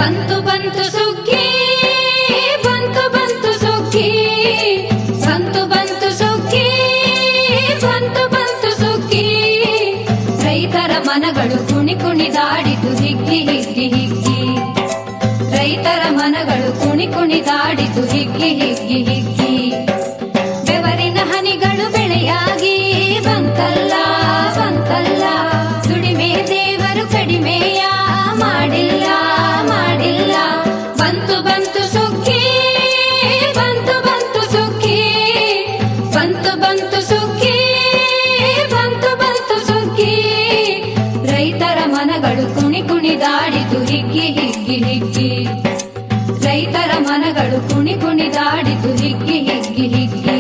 ಬಂತು ಬಂತು ಸುಗ್ಗಿ ಬಂತು ಬಂತು ಸುಗ್ಗಿ ಬಂತು ಬಂತು ಸುಗ್ಗಿ ಬಂತು ಬಂತು ಸುಗ್ಗಿ ರೈತರ ಮನಗಳು ಕುಣಿ ಕುಣಿದಾಡಿತು ಹಿಗ್ಗಿ ಹಿಗ್ಗಿ ಹಿಗ್ಗಿ ರೈತರ ಮನಗಳು ಕುಣಿ ಕುಣಿದಾಡಿತು ಹಿಗ್ಗಿ ಹಿಗ್ಗಿ ಹಿಗ್ಗಿ ಬೆವರಿನ ಹನಿಗಳು ಬೆಳೆಯಾಗಿ ಬಂತಲ್ಲ ಬಂತಲ್ಲ ದುಡಿಮೆ ದೇವರು ಕಡಿಮೆಯ ಮಾಡಿಲ್ಲ ಮಾಡಿಲ್ಲ ಬಂತು ಬಂತು ಸುಗ್ಗಿ ಬಂತು ಬಂತು ಸುಗ್ಗಿ ಬಂತು ಬಂತು ಸುಗ್ಗಿ ಬಂತು ಬಂತು ಸುಗ್ಗಿ ರೈತರ ಮನಗಳು ಕುಣಿ ಕುಣಿದಾಡಿತು ಹಿಗ್ಗಿ ಹಿಗ್ಗಿ ಹಿಗ್ಗಿ ರೈತರ ಮನಗಳು ಕುಣಿ ಕುಣಿದಾಡಿತು ಹಿಗ್ಗಿ ಹಿಗ್ಗಿ ಹಿಗ್ಗಿ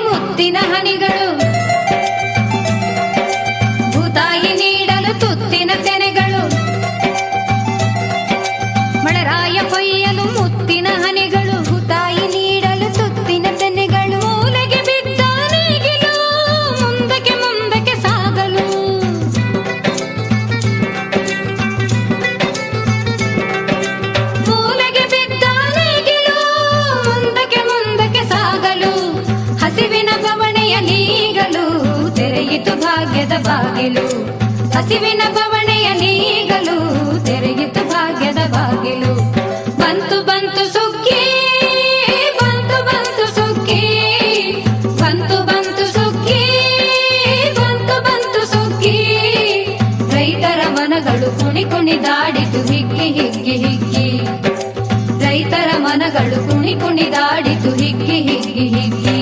ಮುತ್ತಿನ ಹನಿಗಳು ಭೂತಾಯಿ ನೀಡಲು ತುತ್ತಿನ ತೆನೆಗಳು ಮಳೆರಾಯ ಕೊಯ್ಯಲು ಮುತ್ತಿನ ಹನಿಗಳು ಭೂತಾಯಿ ನೀಡಲು ತುತ್ತಿನ ತೆನೆಗಳು ಮೂಲೆಗೆ ಬಿದ್ದ ನೇಗಿಲು ಮುಂದಕ್ಕೆ ಮುಂದಕ್ಕೆ ಸಾಗಲು ಮೂಲೆಗೆ ಬಿದ್ದ ನೇಗಿಲು ಮುಂದಕ್ಕೆ ಮುಂದಕ್ಕೆ ಸಾಗಲು ಹಸಿವಿನ ಬವಣೆಯ ನೀಗಲು ತೆರೆಯಿತು ಭಾಗ್ಯದ ಬಾಗಿಲು ಹಸಿವಿನ ಬವಣೆಯ ನೀಗಲು ತೆರೆಯಿತು ಭಾಗ್ಯದ ಬಾಗಿಲು ಬಂತು ಬಂತು ಸುಗ್ಗಿ ಬಂತು ಬಂತು ಸುಗ್ಗಿ ಬಂತು ಬಂತು ಸುಗ್ಗಿ ಬಂತು ಬಂತು ಸುಗ್ಗಿ ರೈತರ ಮನಗಳು ಕುಣಿ ಕುಣಿದಾಡಿತು ಹಿಗ್ಗಿ ಹಿಗ್ಗಿ ಹಿಗ್ಗಿ ರೈತರ ಮನಗಳು ಕುಣಿ ಕುಣಿದಾಡಿತು ಹಿಗ್ಗಿ ಹಿಗ್ಗಿ ಹಿಗ್ಗಿ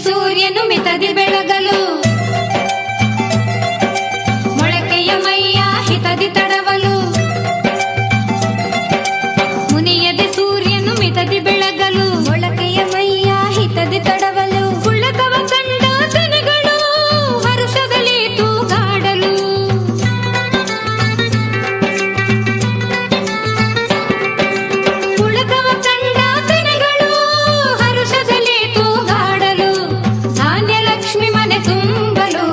ಸೂರ್ಯನು ಮಿತದಿ ಬೆಳಗಲು ಮೊಳಕೆಯ ಮೈಯ ಹಿತದಿ ತಡವಲು ಮುನಿಯದೆ ಸೂರ್ಯನು ಮಿತದಿ ಬೆಳಗಲು ಮೊಳಕೆಯ ಮೈಯ ಹಿತದಿ ತಡವಲು ಉಳ್ಳಕವ ಕಂಡ ತೆನೆಗಳು ಹರುಷದಲ್ಲಿ ತೂಗಾಡಲು ಉಳ್ಳಕವ ಕಂಡ ತೆನೆಗಳು ಹರುಷದಲ್ಲಿ ತೂಗಾಡಲು ಧಾನ್ಯಲಕ್ಷ್ಮಿ ಮನೆ ತುಂಬಲು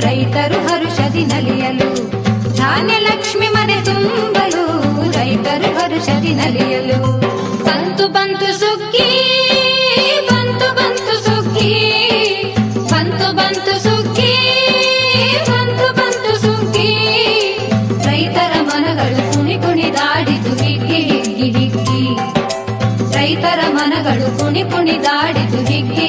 ರೈತರು ಹರುಷದಿ ನಲಿಯಲು ಧಾನ್ಯಲಕ್ಷ್ಮಿ ಮನೆ ತುಂಬಲು ರೈತರು ಹರುಷದಿ ನಲಿಯಲು ಬಂತು ಬಂತು ಸುಗ್ಗಿ ಬಂತು ಬಂತು ಸುಗ್ಗಿ ಬಂತು ಬಂತು ಸುಗ್ಗಿ ಬಂತು ಬಂತು ಸುಗ್ಗಿ ರೈತರ ಮನಗಳು ಕುಣಿ ಕುಣಿದಾಡಿತು ಹಿಗ್ಗಿ ಹಿಗ್ಗಿ ಹಿಗ್ಗಿ ರೈತರ ಮನಗಳು ಕುಣಿ ಕುಣಿದಾಡಿತು ಹಿಗ್ಗಿ